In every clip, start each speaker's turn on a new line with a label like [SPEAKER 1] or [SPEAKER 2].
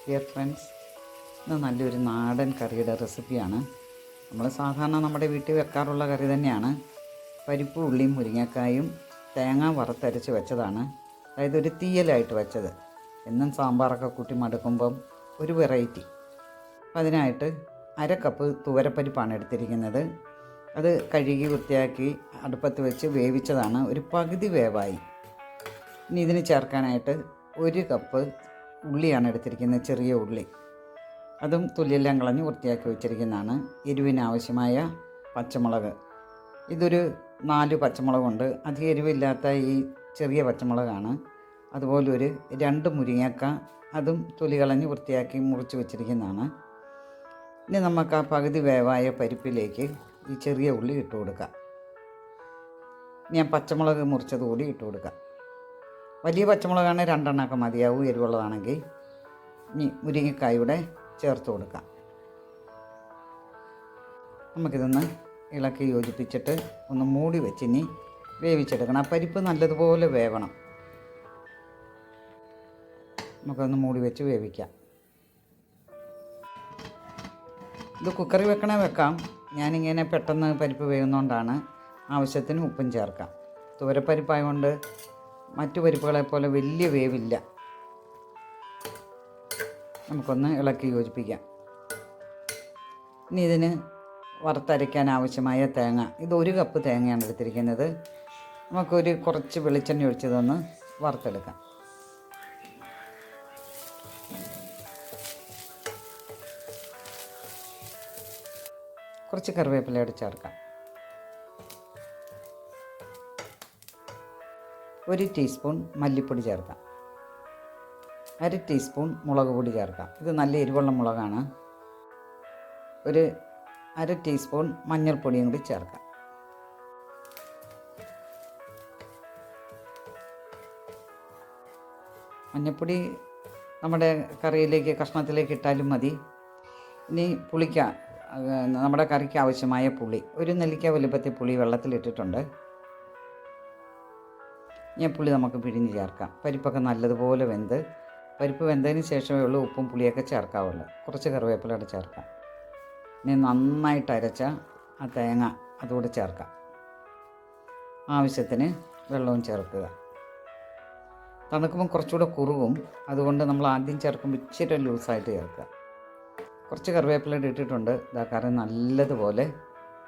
[SPEAKER 1] Dear friends, ഇത് നല്ലൊരു നാടൻ കറിയുടെ റെസിപ്പിയാണ്. നമ്മൾ സാധാരണ നമ്മുടെ വീട്ടിൽ വെക്കാറുള്ള കറി തന്നെയാണ്. പരിപ്പ്, ഉള്ളിയും മുരിങ്ങക്കായും തേങ്ങ വറുത്തരച്ച് വെച്ചതാണ്. അതായത് ഒരു തീയലായിട്ട് വെച്ചത്. എന്നും സാമ്പാറൊക്കെ കൂട്ടി മടുക്കുമ്പം ഒരു വെറൈറ്റി. അപ്പം അതിനായിട്ട് 1/2 കപ്പ് തുവരപ്പരിപ്പാണ് എടുത്തിരിക്കുന്നത്. അത് കഴുകി വൃത്തിയാക്കി അടുപ്പത്ത് വെച്ച് വേവിച്ചതാണ്. ഒരു പകുതി വേവായി. ഇനി ഇതിന് ചേർക്കാനായിട്ട് 1 കപ്പ് ഉള്ളിയാണ് എടുത്തിരിക്കുന്നത്, ചെറിയ ഉള്ളി. അതും തൊലിയെല്ലാം കളഞ്ഞ് വൃത്തിയാക്കി വെച്ചിരിക്കുന്നതാണ്. എരിവിനാവശ്യമായ പച്ചമുളക്. ഇതൊരു 4 പച്ചമുളകുണ്ട്. അധികം എരിവില്ലാത്ത ഈ ചെറിയ പച്ചമുളകാണ്. അതുപോലെ ഒരു 2 മുരിങ്ങക്ക, അതും തൊലി കളഞ്ഞ് വൃത്തിയാക്കി മുറിച്ച് വെച്ചിരിക്കുന്നതാണ്. ഇനി നമുക്ക് ആ പകുതി വേവായ പരിപ്പിലേക്ക് ഈ ചെറിയ ഉള്ളി ഇട്ട് കൊടുക്കാം. ഞാൻ പച്ചമുളക് മുറിച്ചത് കൂടി ഇട്ട് കൊടുക്കാം. വലിയ പച്ചമുളകാണ് 2 എണ്ണമൊക്കെ മതിയാവും, എരിവുള്ളതാണെങ്കിൽ. ഇനി മുരിങ്ങക്കായൂടെ ചേർത്ത് കൊടുക്കാം. നമുക്കിതൊന്ന് ഇളക്കി യോജിപ്പിച്ചിട്ട് ഒന്ന് മൂടി വെച്ച് ഇനി വേവിച്ചെടുക്കണം. ആ പരിപ്പ് നല്ലതുപോലെ വേവണം. നമുക്കൊന്ന് മൂടി വെച്ച് വേവിക്കാം. ഇത് കുക്കറിൽ വെക്കണേ വെക്കാം. ഞാനിങ്ങനെ പെട്ടെന്ന് പരിപ്പ് വേവുന്നതുകൊണ്ടാണ്. ആവശ്യത്തിന് ഉപ്പും ചേർക്കാം. തുവരപ്പരിപ്പായതുകൊണ്ട് മറ്റു പരിപ്പുകളെപ്പോലെ വലിയ വേവില്ല. നമുക്കൊന്ന് ഇളക്കി യോജിപ്പിക്കാം. ഇനി ഇതിന് വറുത്തരയ്ക്കാൻ ആവശ്യമായ തേങ്ങ, ഇത് 1 കപ്പ് തേങ്ങയാണ് എടുത്തിരിക്കുന്നത്. നമുക്കൊരു കുറച്ച് വെളിച്ചെണ്ണ ഒഴിച്ചതൊന്ന് വറുത്തെടുക്കാം. കുറച്ച് കറിവേപ്പിലയോട് ചേർക്കാം. 1 ടീസ്പൂൺ മല്ലിപ്പൊടി ചേർക്കാം. 1/2 ടീസ്പൂൺ മുളക് പൊടി ചേർക്കാം. ഇത് നല്ല എരിവുള്ള മുളകാണ്. ഒരു 1/2 ടീസ്പൂൺ മഞ്ഞൾപ്പൊടിയും കൂടി ചേർക്കാം. മഞ്ഞൾപ്പൊടി നമ്മുടെ കറിയിലേക്ക്, കഷ്ണത്തിലേക്ക് ഇട്ടാലും മതി. ഇനി നമ്മുടെ കറിക്ക് ആവശ്യമായ പുളി, 1 നെല്ലിക്ക വലുപ്പത്തിൽ പുളി വെള്ളത്തിലിട്ടിട്ടുണ്ട്. ഞാൻ പുളി നമുക്ക് പിഴിഞ്ഞ് ചേർക്കാം. പരിപ്പൊക്കെ നല്ലതുപോലെ വെന്ത്, പരിപ്പ് വെന്തതിന് ശേഷമേ ഉള്ളൂ ഉപ്പും പുളിയൊക്കെ ചേർക്കാവുള്ളൂ. കുറച്ച് കറിവേപ്പിലയോടെ ചേർക്കാം. ഇനി നന്നായിട്ട് അരച്ച ആ തേങ്ങ അതുകൂടെ ചേർക്കാം. ആവശ്യത്തിന് വെള്ളവും ചേർക്കുക. തണുക്കുമ്പോൾ കുറച്ചുകൂടെ കുറുകും. അതുകൊണ്ട് നമ്മൾ ആദ്യം ചേർക്കുമ്പോൾ ഇച്ചിരി ലൂസായിട്ട് ചേർക്കുക. കുറച്ച് കറിവേപ്പിലയുടെ ഇട്ടിട്ടുണ്ട്. ഇതാ കറി നല്ലതുപോലെ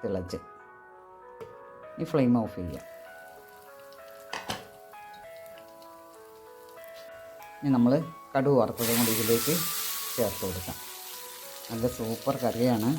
[SPEAKER 1] തിളച്ച്. ഈ ഫ്ലെയിം ഓഫ് ചെയ്യുക. ഇനി നമ്മൾ കടുക് വറുത്തതും കൂടി ഇതിലേക്ക് ചേർത്ത് കൊടുക്കാം. നല്ല സൂപ്പർ കറിയാണ്.